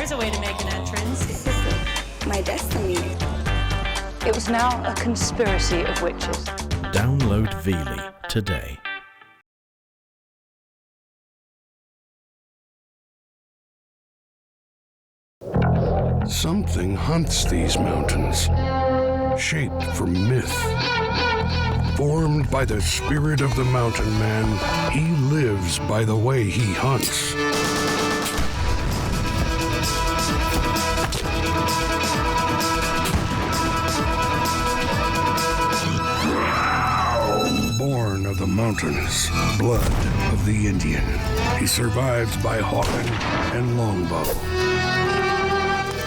there's a way to make an entrance. This is my destiny. It was now a conspiracy of witches. Download Veely today. Something hunts these mountains, shaped from myth. Formed by the spirit of the mountain man, he lives by the way he hunts. Born of the mountains, blood of the Indian, he survives by hawking and longbow.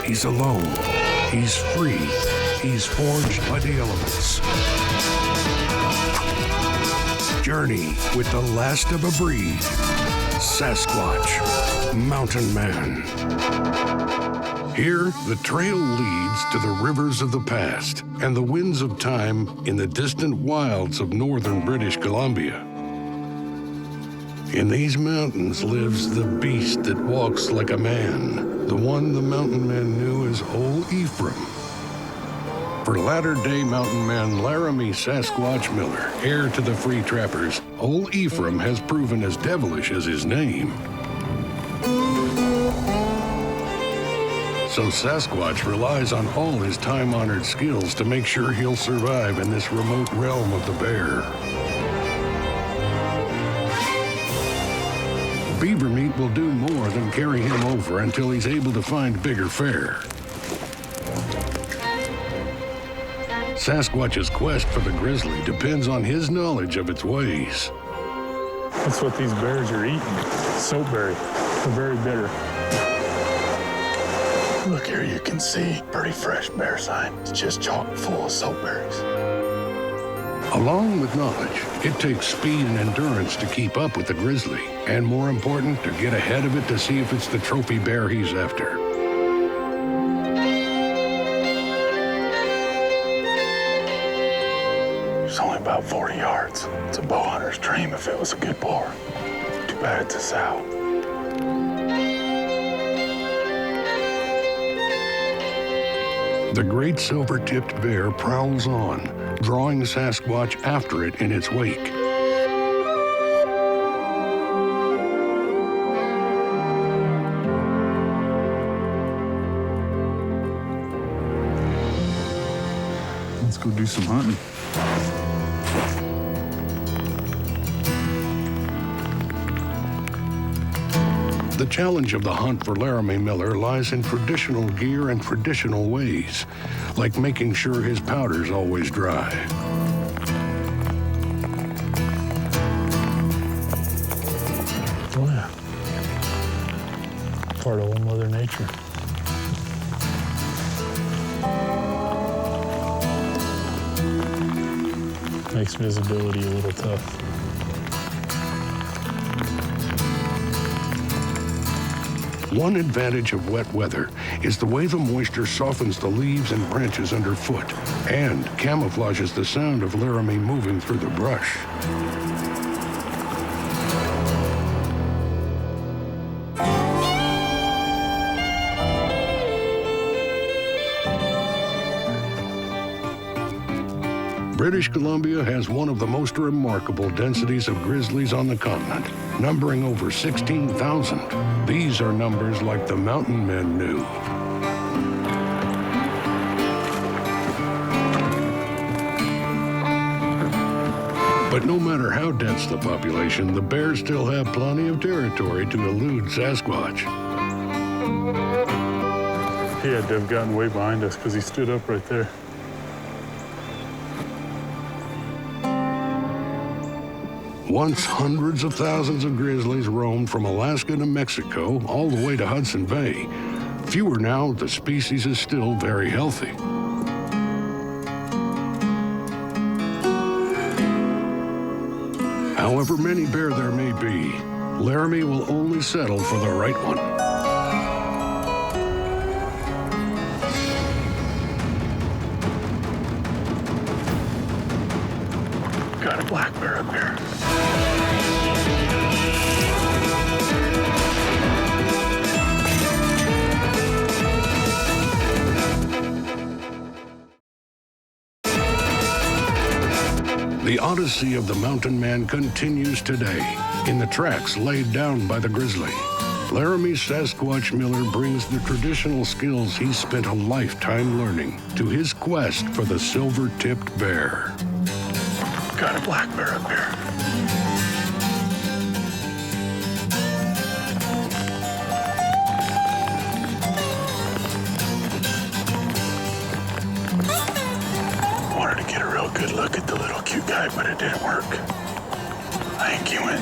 He's alone, he's free, he's forged by the elements. Journey with the last of a breed, Sasquatch, Mountain Man. Here, the trail leads to the rivers of the past and the winds of time in the distant wilds of northern British Columbia. In these mountains lives the beast that walks like a man, the one the mountain man knew as Old Ephraim. For latter-day mountain man Laramy Sasquatch Miller, heir to the free trappers, Old Ephraim has proven as devilish as his name. So Sasquatch relies on all his time-honored skills to make sure he'll survive in this remote realm of the bear. Beaver meat will do more than carry him over until he's able to find bigger fare. Sasquatch's quest for the grizzly depends on his knowledge of its ways. That's what these bears are eating. Soapberry. They're very bitter. Look here, you can see pretty fresh bear sign. It's just chock full of soapberries. Along with knowledge, it takes speed and endurance to keep up with the grizzly, and more important, to get ahead of it to see if it's the trophy bear he's after. It's only about 40 yards. It's a bow hunter's dream if it was a good boar. Too bad it's a sow. The great silver-tipped bear prowls on, drawing Sasquatch after it in its wake. Let's go do some hunting. The challenge of the hunt for Laramy Miller lies in traditional gear and traditional ways, like making sure his powder's always dry. Oh yeah. Part of old Mother Nature. Makes visibility a little tough. One advantage of wet weather is the way the moisture softens the leaves and branches underfoot and camouflages the sound of Laramy moving through the brush. British Columbia has one of the most remarkable densities of grizzlies on the continent, numbering over 16,000. These are numbers like the mountain men knew. But no matter how dense the population, the bears still have plenty of territory to elude Sasquatch. He had to have gotten way behind us because he stood up right there. Once hundreds of thousands of grizzlies roamed from Alaska to Mexico, all the way to Hudson Bay. Fewer now, the species is still very healthy. However many bear there may be, Laramy will only settle for the right one. Got a black bear up here. The odyssey of the mountain man continues today in the tracks laid down by the grizzly. Laramy Sasquatch Miller brings the traditional skills he spent a lifetime learning to his quest for the silver-tipped bear. Got a black bear up here. Wanted to get a real good look at the little cute guy, but it didn't work. I think he went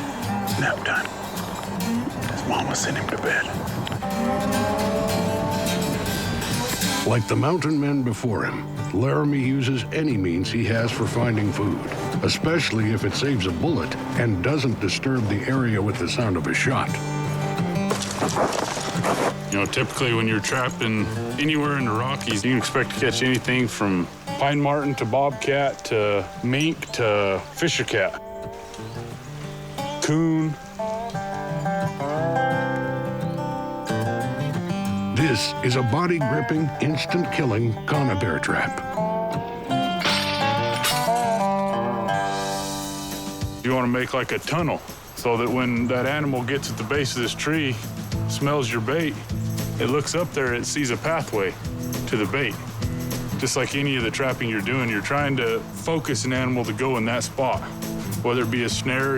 nap time. His mama sent him to bed. Like the mountain men before him, Laramy uses any means he has for finding food, especially if it saves a bullet and doesn't disturb the area with the sound of a shot. You know, typically when you're trapping anywhere in the Rockies, you can expect to catch anything from pine marten to bobcat to mink to fisher cat, coon. This is a body-gripping, instant-killing conibear trap. You want to make like a tunnel so that when that animal gets at the base of this tree, smells your bait, it looks up there, it sees a pathway to the bait. Just like any of the trapping you're doing, you're trying to focus an animal to go in that spot, whether it be a snare,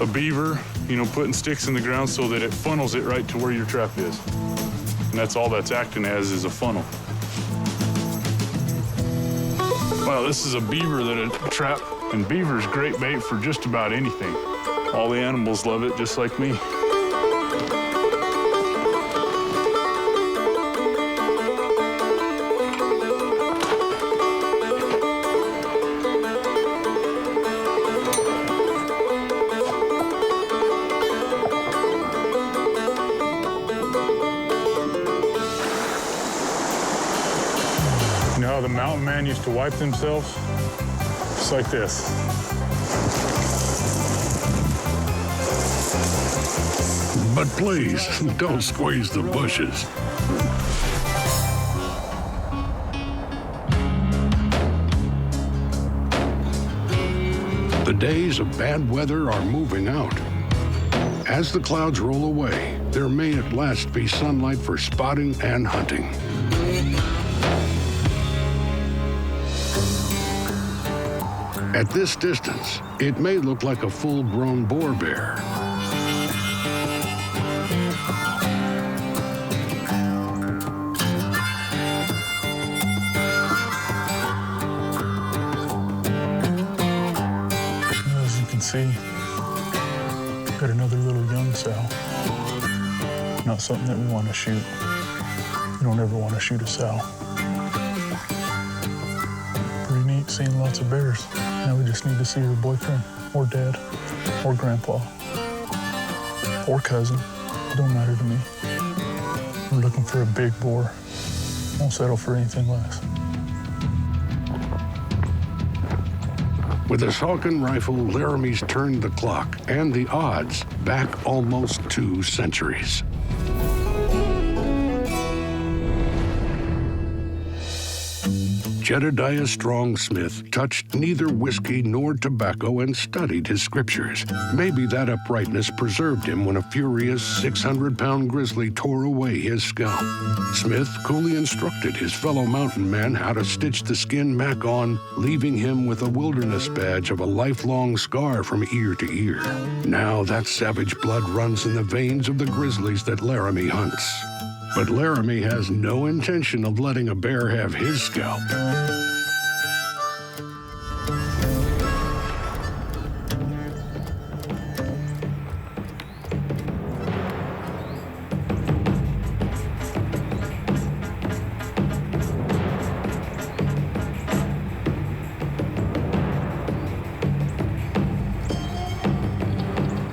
a beaver, you know, putting sticks in the ground so that it funnels it right to where your trap is. And that's all that's acting as is a funnel. Well, this is a beaver that I trap, and beaver's great bait for just about anything. All the animals love it, just like me. You know how the mountain man used to wipe themselves? Just like this. But please, don't squeeze the bushes. The days of bad weather are moving out. As the clouds roll away, there may at last be sunlight for spotting and hunting. At this distance, it may look like a full-grown boar bear. As you can see, got another little young sow. Not something that we want to shoot. You don't ever want to shoot a sow. Pretty neat seeing lots of bears. Now we just need to see her boyfriend, or dad, or grandpa, or cousin. Don't matter to me. We're looking for a big boar. Won't settle for anything less. With a Saucon rifle, Laramy's turned the clock and the odds back almost 2 centuries. Jedediah Strong Smith touched neither whiskey nor tobacco and studied his scriptures. Maybe that uprightness preserved him when a furious 600-pound grizzly tore away his scalp. Smith coolly instructed his fellow mountain man how to stitch the skin back on, leaving him with a wilderness badge of a lifelong scar from ear to ear. Now that savage blood runs in the veins of the grizzlies that Laramy hunts. But Laramy has no intention of letting a bear have his scalp.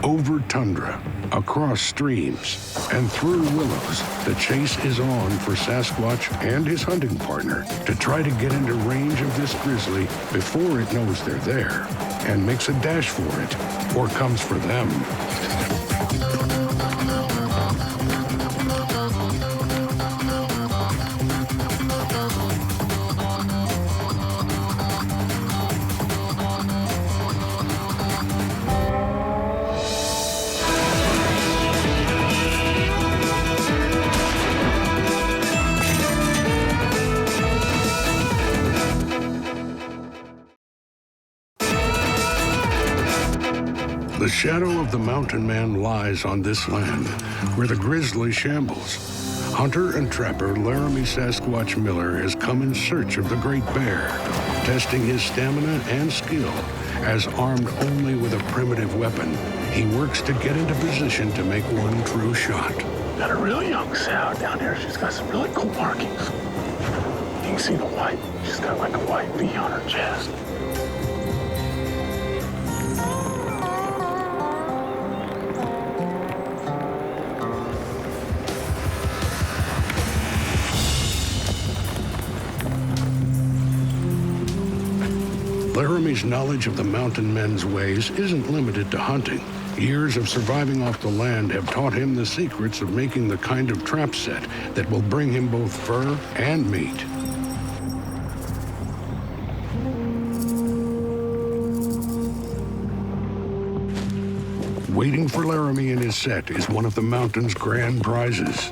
Over tundra, across streams, and through willows, the chase is on for Sasquatch and his hunting partner to try to get into range of this grizzly before it knows they're there and makes a dash for it or comes for them. The shadow of the mountain man lies on this land, where the grizzly shambles. Hunter and trapper Laramy Sasquatch Miller has come in search of the great bear, testing his stamina and skill. As armed only with a primitive weapon, he works to get into position to make one true shot. Got a really young sow down here. She's got some really cool markings. You can see the white. She's got like a white V on her chest. Laramy's knowledge of the mountain men's ways isn't limited to hunting. Years of surviving off the land have taught him the secrets of making the kind of trap set that will bring him both fur and meat. Waiting for Laramy in his set is one of the mountain's grand prizes.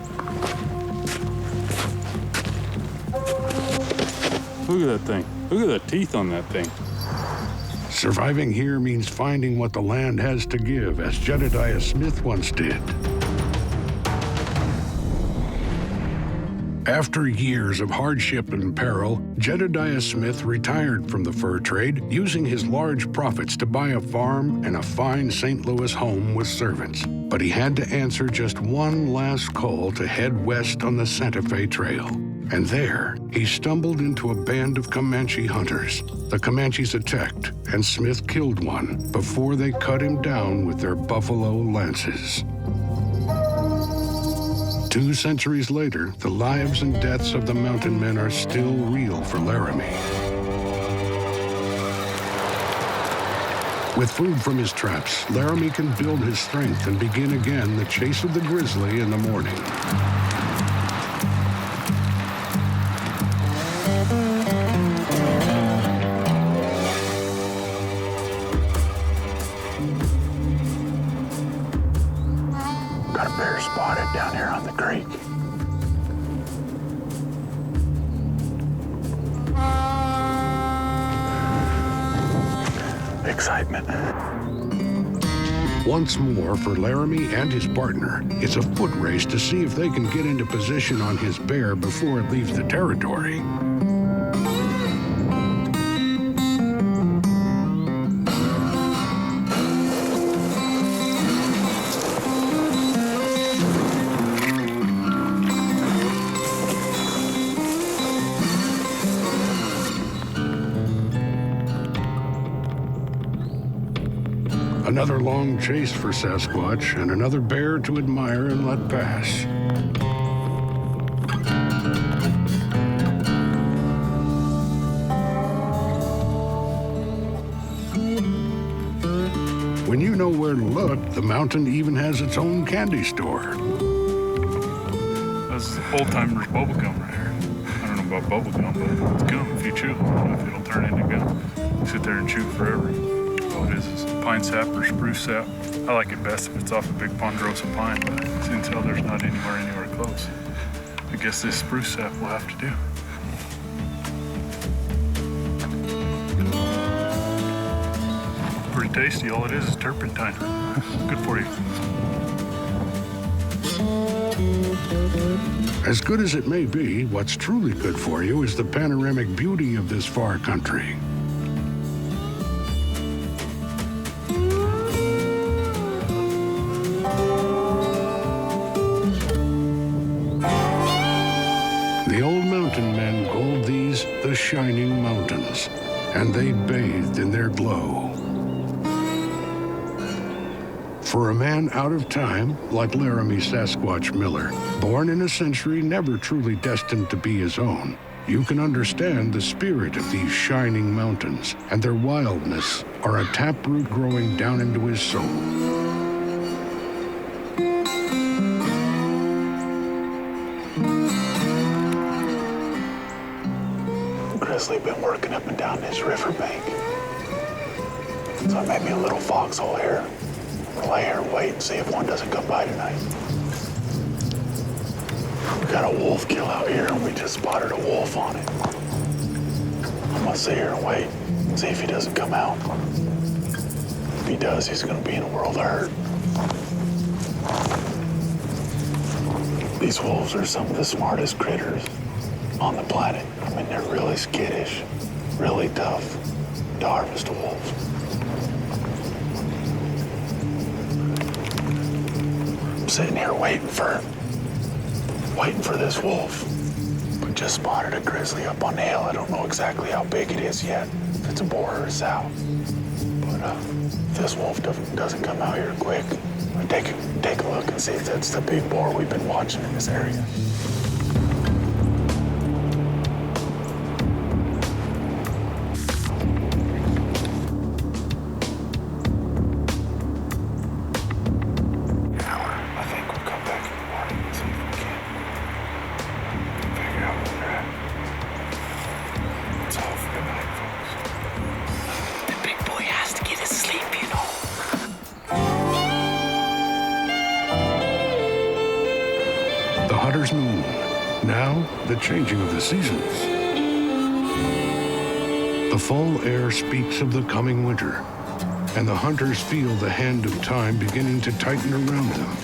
Look at that thing. Look at the teeth on that thing. Surviving here means finding what the land has to give, as Jedediah Smith once did. After years of hardship and peril, Jedediah Smith retired from the fur trade, using his large profits to buy a farm and a fine St. Louis home with servants. But he had to answer just one last call to head west on the Santa Fe Trail. And there, he stumbled into a band of Comanche hunters. The Comanches attacked, and Smith killed one before they cut him down with their buffalo lances. 2 centuries later, the lives and deaths of the mountain men are still real for Laramy. With food from his traps, Laramy can build his strength and begin again the chase of the grizzly in the morning. Got a bear spotted down here on the creek. Excitement. Once more, for Laramy and his partner, it's a foot race to see if they can get into position on his bear before it leaves the territory. Another long chase for Sasquatch, and another bear to admire and let pass. When you know where to look, the mountain even has its own candy store. That's old timers bubble gum right here. I don't know about bubble gum, but it's gum. If you chew long enough, it'll turn into gum. You sit there and chew forever. All it is pine sap or spruce sap. I like it best if it's off a big ponderosa pine, but as you can tell, there's not anywhere close. I guess this spruce sap will have to do. Pretty tasty. All it is turpentine. Good for you. As good as it may be, what's truly good for you is the panoramic beauty of this far country. The old mountain men called these the Shining Mountains, and they bathed in their glow. For a man out of time, like Laramy Sasquatch Miller, born in a century never truly destined to be his own, you can understand the spirit of these shining mountains, and their wildness are a taproot growing down into his soul. Grizzly been working up and down this riverbank. So I made me a little foxhole here. We'll lay here and wait and see if one doesn't come by tonight. We got a wolf kill out here and we just spotted a wolf on it. I'm gonna sit here and wait and see if he doesn't come out. If he does, he's gonna be in a world of hurt. These wolves are some of the smartest critters on the planet. I mean, they're really skittish, really tough to harvest a wolf. I'm sitting here waiting for this wolf. But just spotted a grizzly up on the hill. I don't know exactly how big it is yet, if it's a boar or a sow. But if this wolf doesn't come out here quick, I'll take a look and see if that's the big boar we've been watching in this area. The hunter's moon. Now, the changing of the seasons. The fall air speaks of the coming winter, and the hunters feel the hand of time beginning to tighten around them,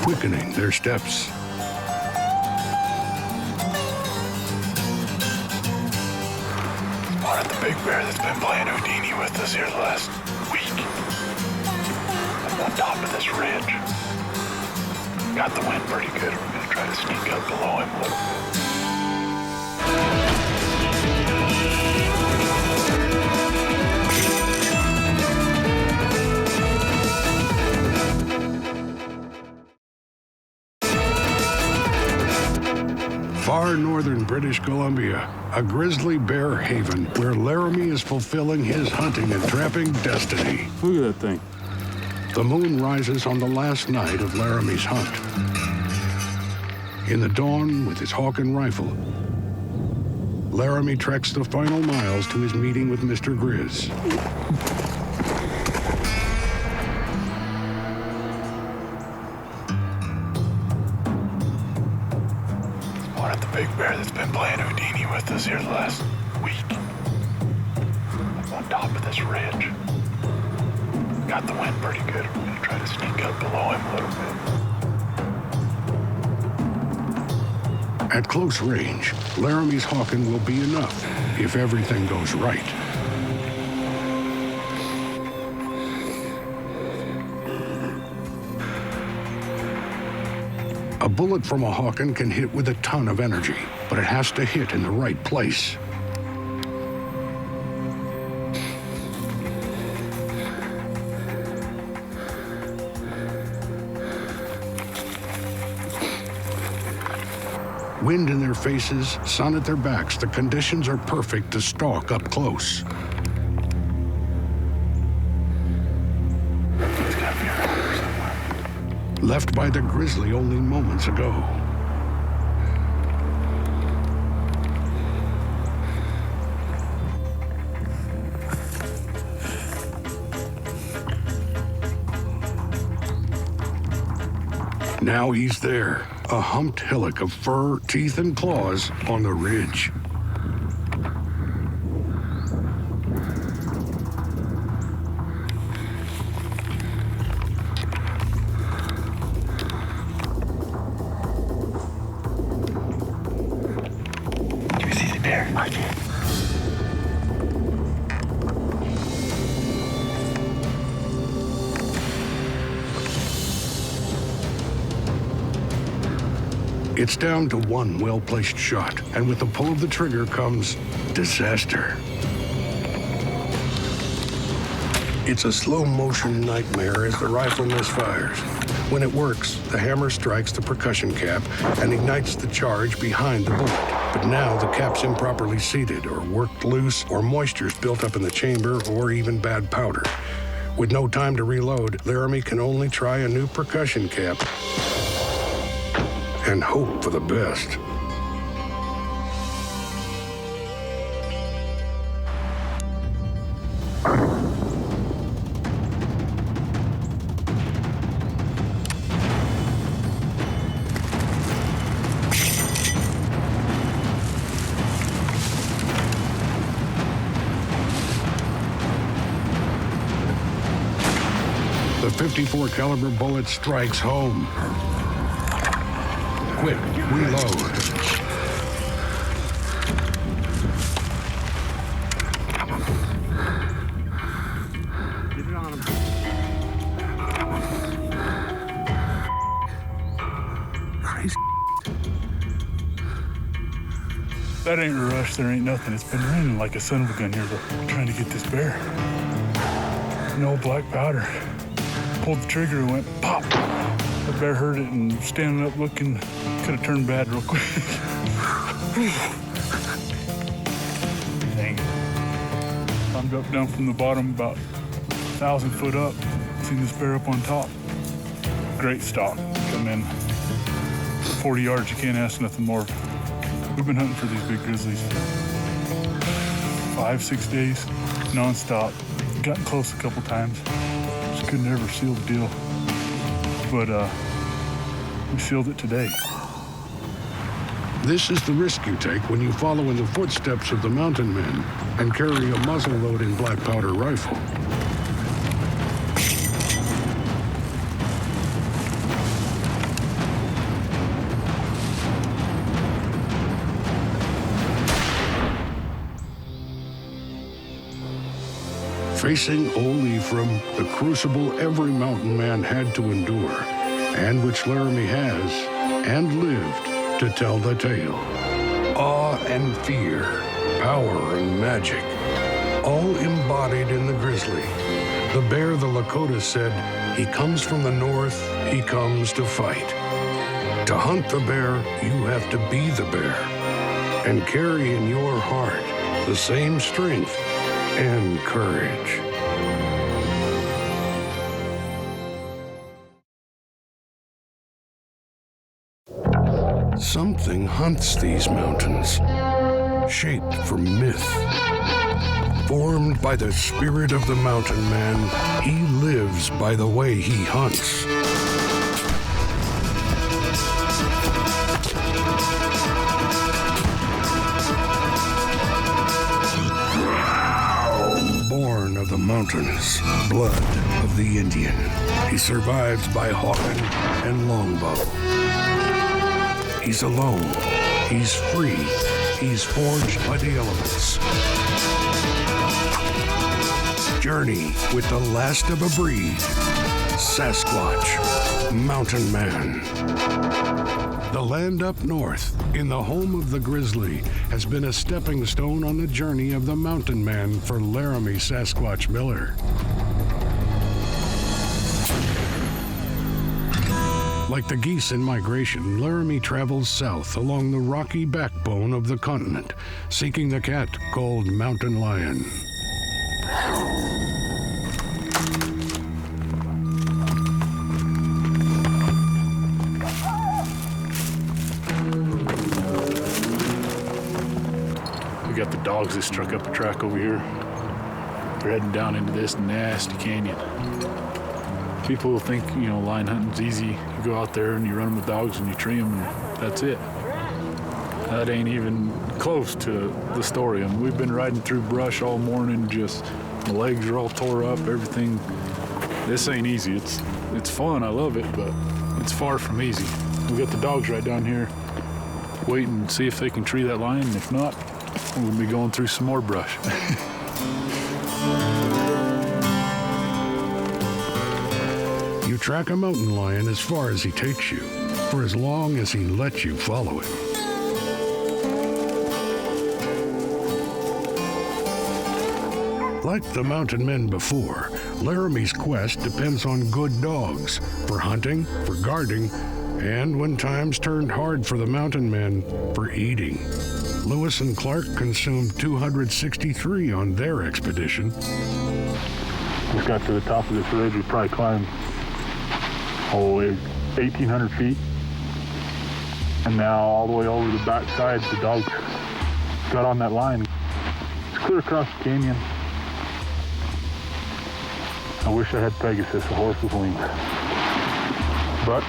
quickening their steps. Spotted the big bear that's been playing Houdini with us here the last week. Up on top of this ridge. Got the wind pretty good. We're gonna try to sneak up below him a little bit. Far northern British Columbia, a grizzly bear haven where Laramy is fulfilling his hunting and trapping destiny. Look at that thing. The moon rises on the last night of Laramy's hunt. In the dawn, with his hawk and rifle, Laramy treks the final miles to his meeting with Mr. Grizz. Spotted the big bear that's been playing Houdini with us here the last week. Up on top of this ridge. Got the wind pretty good. We're gonna try to sneak up below him a little bit. At close range, Laramy's hawking will be enough if everything goes right. A bullet from a hawking can hit with a ton of energy, but it has to hit in the right place. Wind in their faces, sun at their backs, the conditions are perfect to stalk up close. He's gotta be around here somewhere. Left by the grizzly only moments ago. Now he's there, a humped hillock of fur, teeth, and claws on the ridge. Do you see the bear? I did. It's down to one well-placed shot, and with the pull of the trigger comes disaster. It's a slow-motion nightmare as the rifle misfires. When it works, the hammer strikes the percussion cap and ignites the charge behind the bullet. But now the cap's improperly seated, or worked loose, or moisture's built up in the chamber, or even bad powder. With no time to reload, Laramy can only try a new percussion cap and hope for the best. .54 caliber bullet strikes home. Quick, reload. Get it on him. Crazy. That ain't a rush, there ain't nothing. It's been raining like a son of a gun here, though, trying to get this bear. No black powder. Pulled the trigger and went pop. The bear heard it and standing up looking, could have turned bad real quick. Dang it. Climbed up down from the bottom about 1,000 foot up. Seen this bear up on top. Great stalk. Come in 40 yards, you can't ask nothing more. We've been hunting for these big grizzlies 5-6 days, non-stop. Gotten close a couple times. Just could never seal the deal. But we sealed it today. This is the risk you take when you follow in the footsteps of the mountain men and carry a muzzle-loading black powder rifle. Facing old Ephraim, the crucible every mountain man had to endure, and which Laramy has, and lived, to tell the tale. Awe and fear, power and magic, all embodied in the grizzly. The bear the Lakota said, he comes from the north, he comes to fight. To hunt the bear, you have to be the bear, and carry in your heart the same strength and courage. Something hunts these mountains, shaped from myth. Formed by the spirit of the mountain man, he lives by the way he hunts. Born of the mountains, blood of the Indian, he survives by hawking and longbow. He's alone, he's free, he's forged by the elements. Journey with the last of a breed, Sasquatch, Mountain Man. The land up north, in the home of the grizzly, has been a stepping stone on the journey of the mountain man for Laramy Sasquatch Miller. Like the geese in migration, Laramy travels south along the rocky backbone of the continent, seeking the cat called mountain lion. We got the dogs that struck up a track over here. They're heading down into this nasty canyon. People think, line hunting's easy. You go out there and you run them with dogs and you tree them and that's it. That ain't even close to the story. I mean, we've been riding through brush all morning, just my legs are all tore up, everything. This ain't easy. It's fun, I love it, but it's far from easy. We got the dogs right down here waiting to see if they can tree that lion, and if not, we're gonna be going through some more brush. You track a mountain lion as far as he takes you, for as long as he lets you follow him. Like the mountain men before, Laramy's quest depends on good dogs, for hunting, for guarding, and when times turned hard for the mountain men, for eating. Lewis and Clark consumed 263 on their expedition. Just got to the top of this ridge, we probably climbed 1,800 feet. And now all the way over the backside, the dogs got on that line. It's clear across the canyon. I wish I had Pegasus, a horse with wings. But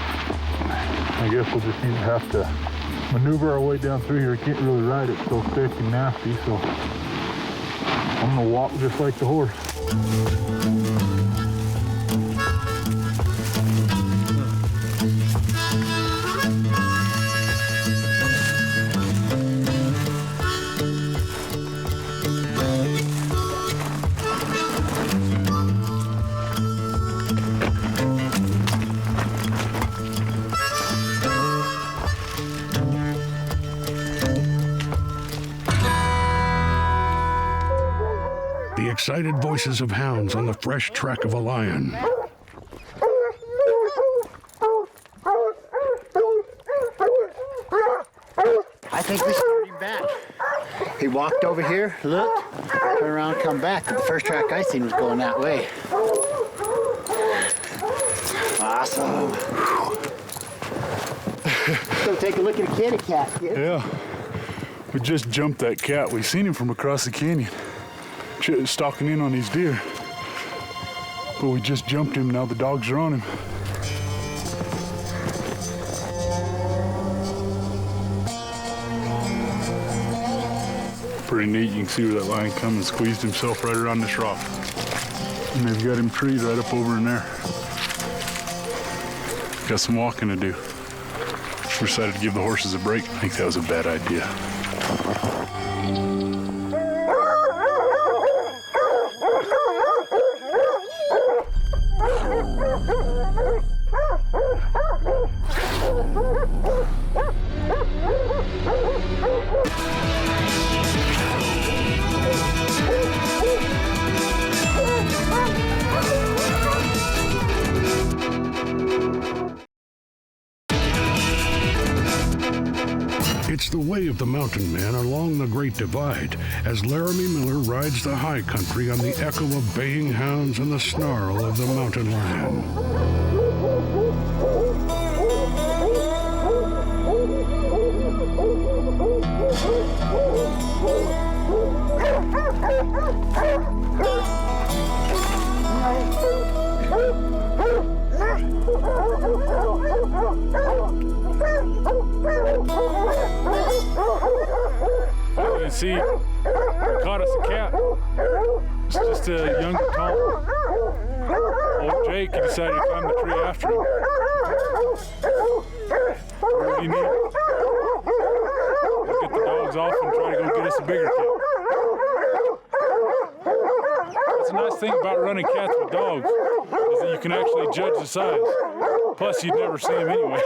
I guess we'll just have to maneuver our way down through here. I can't really ride it, so thick and nasty, so I'm gonna walk just like the horse. excited voices of hounds on the fresh track of a lion. I think we scared him back. He walked over here, looked, turned around, come back. The first track I seen was going that way. Awesome. Go take a look at a kitty cat, kid. Yeah. We just jumped that cat. We seen him from across the canyon, stalking in on these deer. But we just jumped him. Now the dogs are on him. Pretty neat. You can see where that lion come and squeezed himself right around this rock. And they've got him treed right up over in there. Got some walking to do. We decided to give the horses a break. I think that was a bad idea. It's the way of the mountain man along the Great Divide as Laramy Miller rides the high country on the echo of baying hounds and the snarl of the mountain lion. You see, caught us a cat. It's just a young adult. Old Jake, he decided to climb the tree after him. What do you need? We'll get the dogs off and try to go get us a bigger cat. That's a nice thing about running cats with dogs, is that you can actually judge the size. Plus, you'd never see them anyway.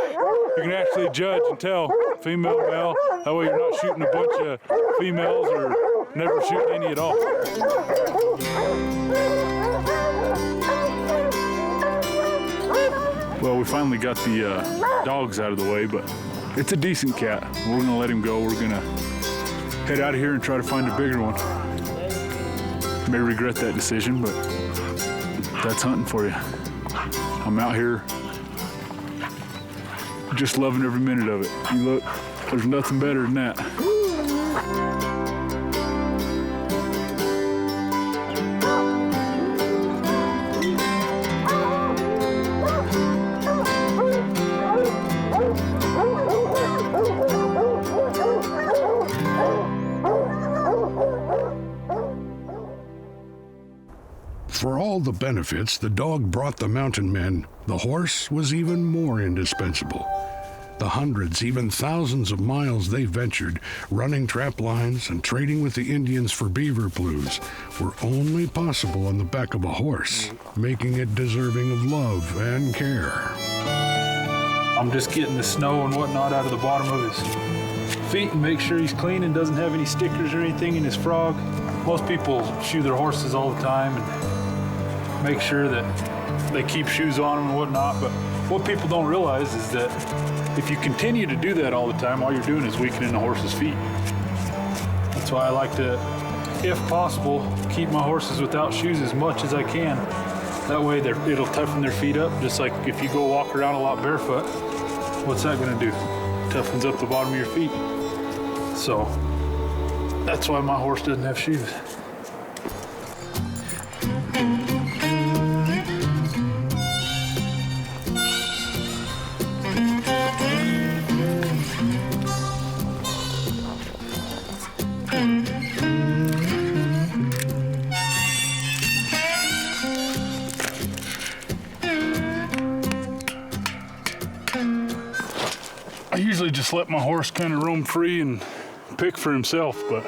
You can actually judge and tell female, male. That way you're not shooting a bunch of females or never shooting any at all. Well, we finally got the dogs out of the way, but it's a decent cat. We're gonna let him go. We're gonna head out of here and try to find a bigger one. May regret that decision, but that's hunting for you. I'm out here just loving every minute of it. You look, there's nothing better than that. For all the benefits the dog brought the mountain men, the horse was even more indispensable. The hundreds, even thousands of miles they ventured, running trap lines and trading with the Indians for beaver blues, were only possible on the back of a horse, making it deserving of love and care. I'm just getting the snow and whatnot out of the bottom of his feet and make sure he's clean and doesn't have any stickers or anything in his frog. Most people shoe their horses all the time and make sure that they keep shoes on them and whatnot, but what people don't realize is that if you continue to do that all the time, all you're doing is weakening the horse's feet. That's why I like to, if possible, keep my horses without shoes as much as I can. That way it'll toughen their feet up, just like if you go walk around a lot barefoot, what's that gonna do? Toughens up the bottom of your feet. So that's why my horse doesn't have shoes. I usually just let my horse kind of roam free and pick for himself, but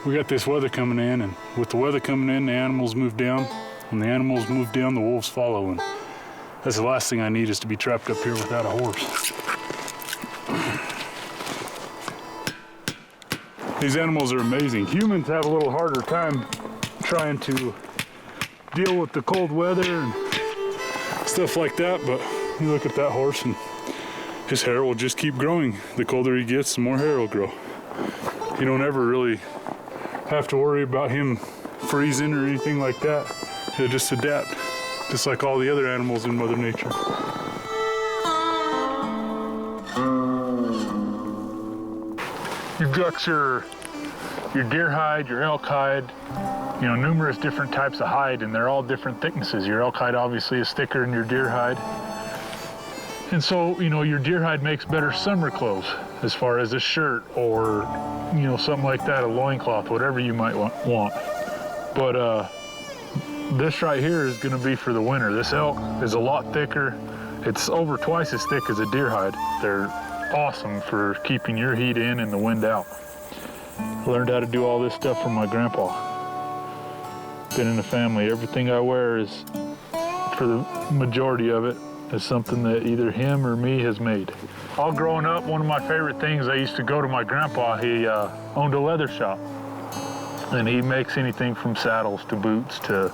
we got this weather coming in, and with the weather coming in, the animals move down. When the animals move down, the wolves follow, and that's the last thing I need is to be trapped up here without a horse. These animals are amazing. Humans have a little harder time trying to deal with the cold weather and stuff like that, but you look at that horse and his hair will just keep growing. The colder he gets, the more hair will grow. You don't ever really have to worry about him freezing or anything like that. He'll just adapt, just like all the other animals in Mother Nature. You've got your deer hide, your elk hide, you know, numerous different types of hide, and they're all different thicknesses. Your elk hide obviously is thicker than your deer hide. And so, you know, your deer hide makes better summer clothes as far as a shirt or, you know, something like that, a loincloth, whatever you might want. But this right here is gonna be for the winter. This elk is a lot thicker. It's over twice as thick as a deer hide. They're awesome for keeping your heat in and the wind out. I learned how to do all this stuff from my grandpa. Been in the family. Everything I wear is, for the majority of it, is something that either him or me has made. All growing up, one of my favorite things, I used to go to my grandpa. He owned a leather shop, and he makes anything from saddles to boots to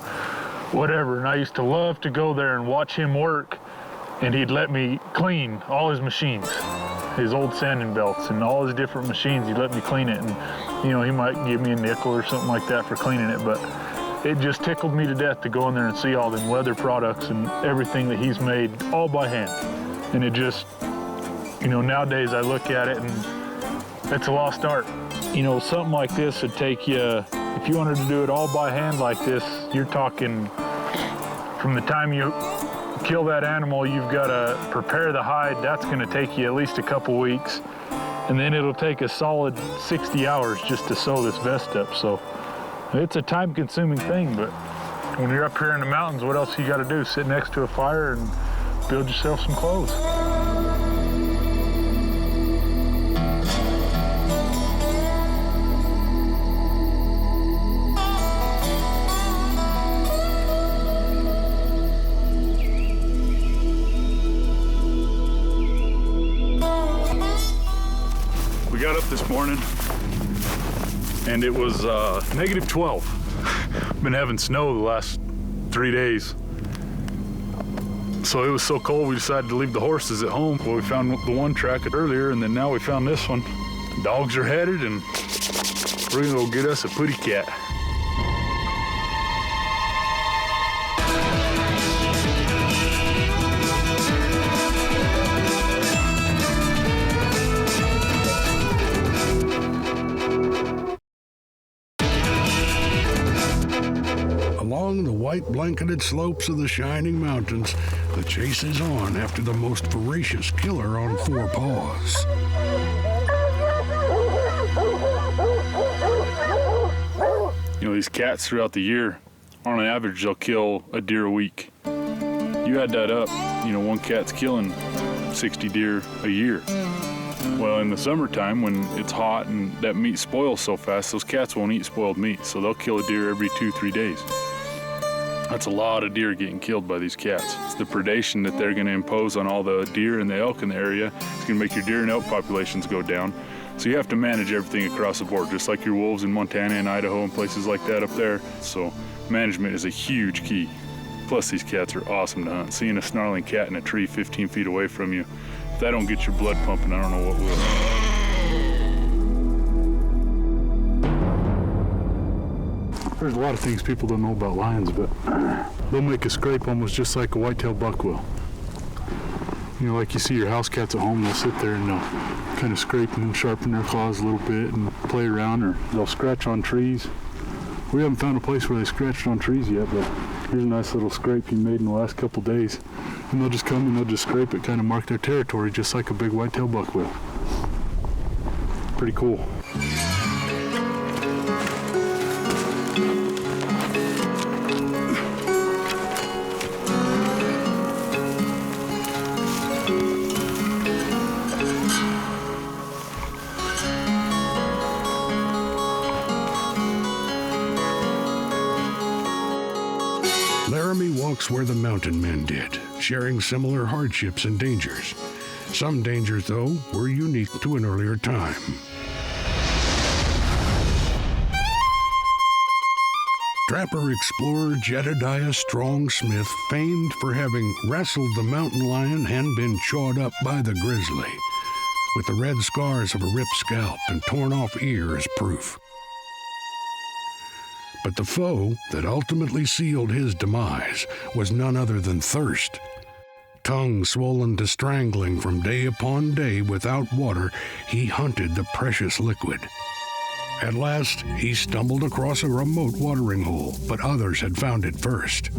whatever. And I used to love to go there and watch him work, and he'd let me clean all his machines, his old sanding belts and all his different machines. He'd let me clean it, and you know, he might give me a nickel or something like that for cleaning it, but it just tickled me to death to go in there and see all them leather products and everything that he's made all by hand. And it just, you know, nowadays I look at it and it's a lost art. You know, something like this would take you, if you wanted to do it all by hand like this, you're talking from the time you kill that animal, you've got to prepare the hide. That's going to take you at least a couple weeks. And then it'll take a solid 60 hours just to sew this vest up. So it's a time-consuming thing, but when you're up here in the mountains, what else you got to do? Sit next to a fire and build yourself some clothes. We got up this morning and it was negative 12. Been having snow the last 3 days. So it was so cold we decided to leave the horses at home. Well, we found the one track earlier and then now we found this one. Dogs are headed and we're gonna go get us a putty cat. Along the white blanketed slopes of the shining mountains, the chase is on after the most voracious killer on four paws. You know, these cats throughout the year, on average, they'll kill a deer a week. You add that up, you know, one cat's killing 60 deer a year. Well, in the summertime, when it's hot and that meat spoils so fast, those cats won't eat spoiled meat, so they'll kill a deer every 2-3 days. That's a lot of deer getting killed by these cats. It's the predation that they're gonna impose on all the deer and the elk in the area. It's gonna make your deer and elk populations go down. So you have to manage everything across the board, just like your wolves in Montana and Idaho and places like that up there. So management is a huge key. Plus these cats are awesome to hunt. Seeing a snarling cat in a tree 15 feet away from you, if that don't get your blood pumping, I don't know what will. There's a lot of things people don't know about lions, but they'll make a scrape almost just like a white-tailed buck will. You know, like you see your house cats at home, they'll sit there and they'll kind of scrape and sharpen their claws a little bit and play around, or they'll scratch on trees. We haven't found a place where they scratched on trees yet, but here's a nice little scrape he made in the last couple days. And they'll just come and they'll just scrape it, kind of mark their territory, just like a big white-tailed buck will. Pretty cool. Laramy walks where the mountain men did, sharing similar hardships and dangers. Some dangers, though, were unique to an earlier time. 1 Trapper explorer Jedediah Strong Smith, famed for having wrestled the mountain lion and been chawed up by the grizzly, with the red scars of a ripped scalp and torn off ear as proof. But the foe that ultimately sealed his demise was none other than thirst. Tongue swollen to strangling from day upon day without water, he hunted the precious liquid. At last, he stumbled across a remote watering hole, but others had found it first.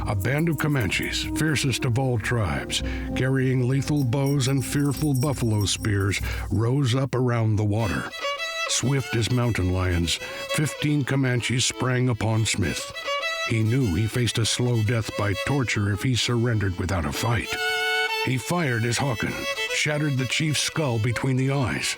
A band of Comanches, fiercest of all tribes, carrying lethal bows and fearful buffalo spears, rose up around the water. Swift as mountain lions, 15 Comanches sprang upon Smith. He knew he faced a slow death by torture if he surrendered without a fight. He fired his hawken, shattered the chief's skull between the eyes.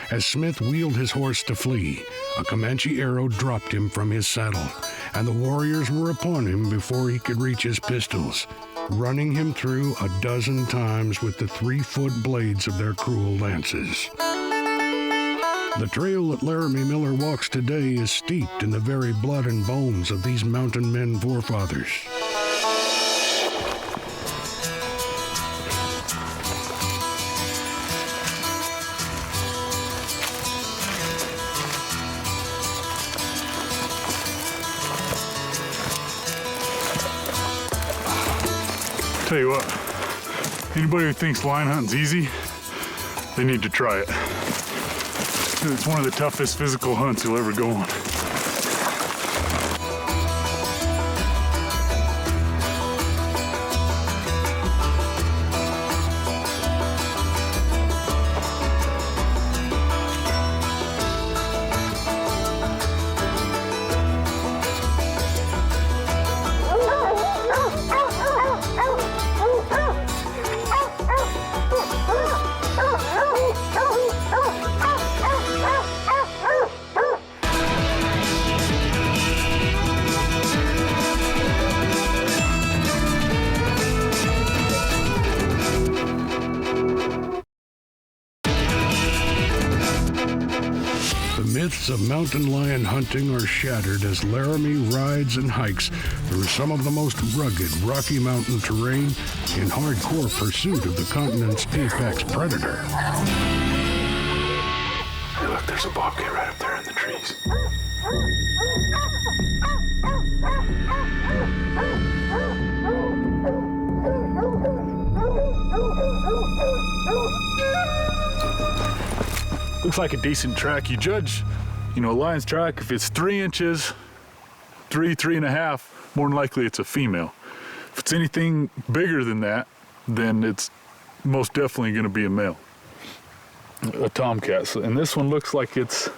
As Smith wheeled his horse to flee, a Comanche arrow dropped him from his saddle, and the warriors were upon him before he could reach his pistols, running him through a dozen times with the 3-foot blades of their cruel lances. The trail that Laramy Miller walks today is steeped in the very blood and bones of these mountain men forefathers. Tell you what, anybody who thinks lion hunting's easy, they need to try it. It's one of the toughest physical hunts you'll ever go on. Myths of mountain lion hunting are shattered as Laramy rides and hikes through some of the most rugged Rocky Mountain terrain in hardcore pursuit of the continent's apex predator. Hey, look, there's a bobcat right up there in the trees. Looks like a decent track. You judge, a lion's track, if it's 3 inches, 3.5, more than likely it's a female. If it's anything bigger than that, then it's most definitely going to be a male, a tomcat. And this one looks like it's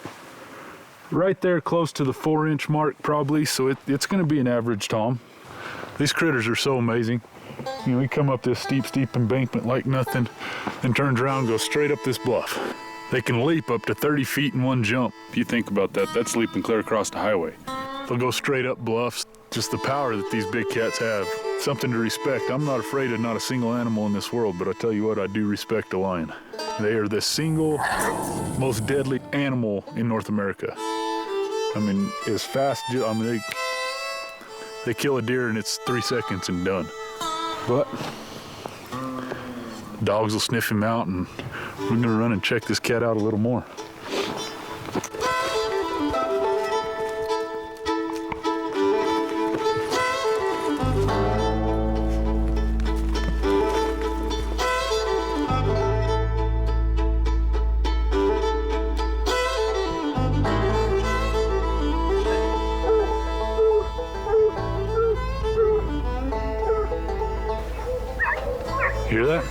right there close to the 4-inch mark probably, so it's going to be an average tom. These critters are so amazing. We come up this steep embankment like nothing, and turns around and goes straight up this bluff. They can leap up to 30 feet in one jump. If you think about that, that's leaping clear across the highway. They'll go straight up bluffs. Just the power that these big cats have, something to respect. I'm not afraid of not a single animal in this world, but I tell you what, I do respect a lion. They are the single most deadly animal in North America. As fast, they kill a deer and it's 3 seconds and done. But dogs will sniff him out, and we're gonna run and check this cat out a little more. Hear that?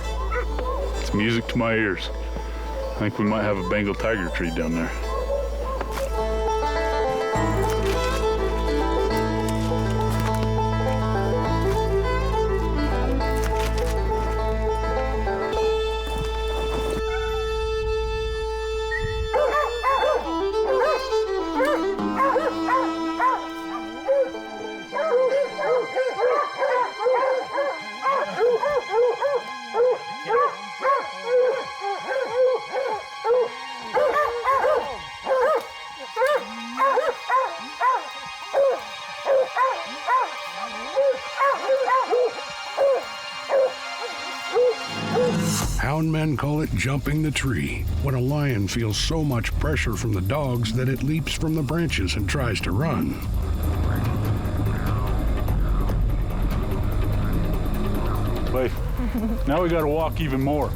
It's music to my ears. I think we might have a Bengal tiger tree down there. jumping the tree when a lion feels so much pressure from the dogs that it leaps from the branches and tries to run. Wait, now we gotta walk even more.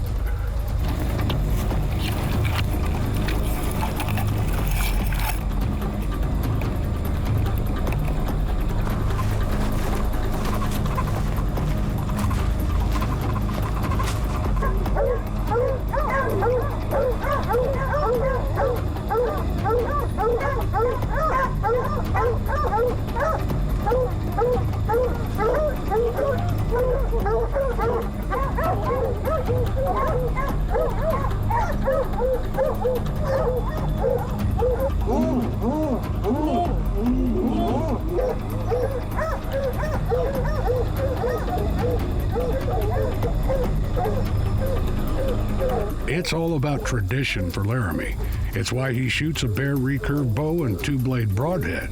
It's all about tradition for Laramy. It's why he shoots a bare recurve bow and two-blade broadhead.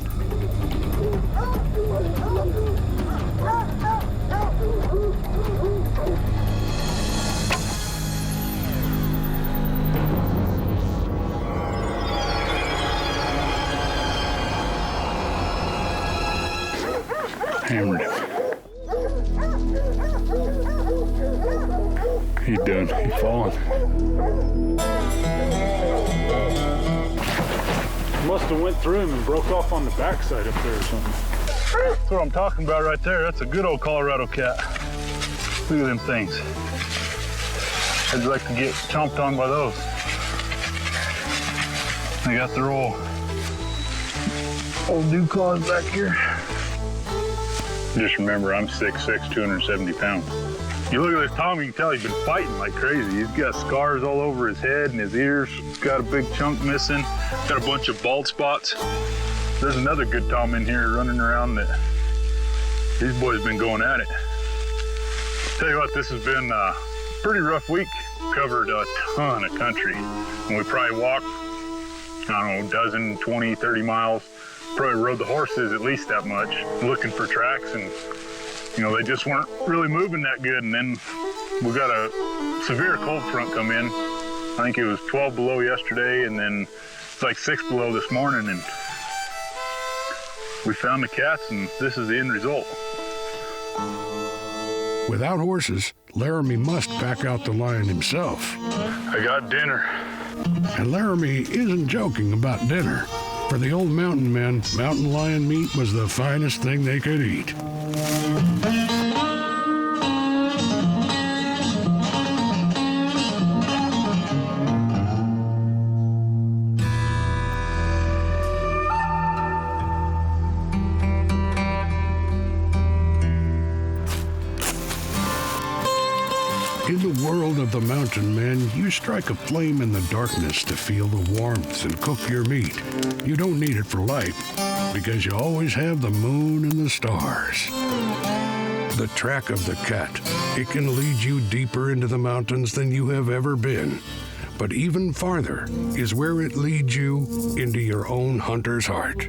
Hammered him. He done. He fallen. Must have went through him and broke off on the backside up there or something. That's what I'm talking about right there. That's a good old Colorado cat. Look at them things. I'd like to get chomped on by those. They got their old dew claws back here. Just remember, I'm 6'6", 270 pounds. You look at this Tom, you can tell he's been fighting like crazy. He's got scars all over his head and his ears. He's got a big chunk missing. Got a bunch of bald spots. There's another good Tom in here running around that these boys been going at it. Tell you what, this has been a pretty rough week. Covered a ton of country. And we probably walked, I don't know, a dozen, 20, 30 miles. Probably rode the horses at least that much, looking for tracks, and you know, they just weren't really moving that good. And then we got a severe cold front come in. I think it was 12 below yesterday, and then it's like 6 below this morning, and we found the cats, and this is the end result. Without horses, Laramy must pack out the lion himself. I got dinner. And Laramy isn't joking about dinner. For the old mountain men, mountain lion meat was the finest thing they could eat. In the world of the mountain men, you strike a flame in the darkness to feel the warmth and cook your meat. You don't need it for light, because you always have the moon and the stars. The track of the cat, it can lead you deeper into the mountains than you have ever been. But even farther is where it leads you into your own hunter's heart.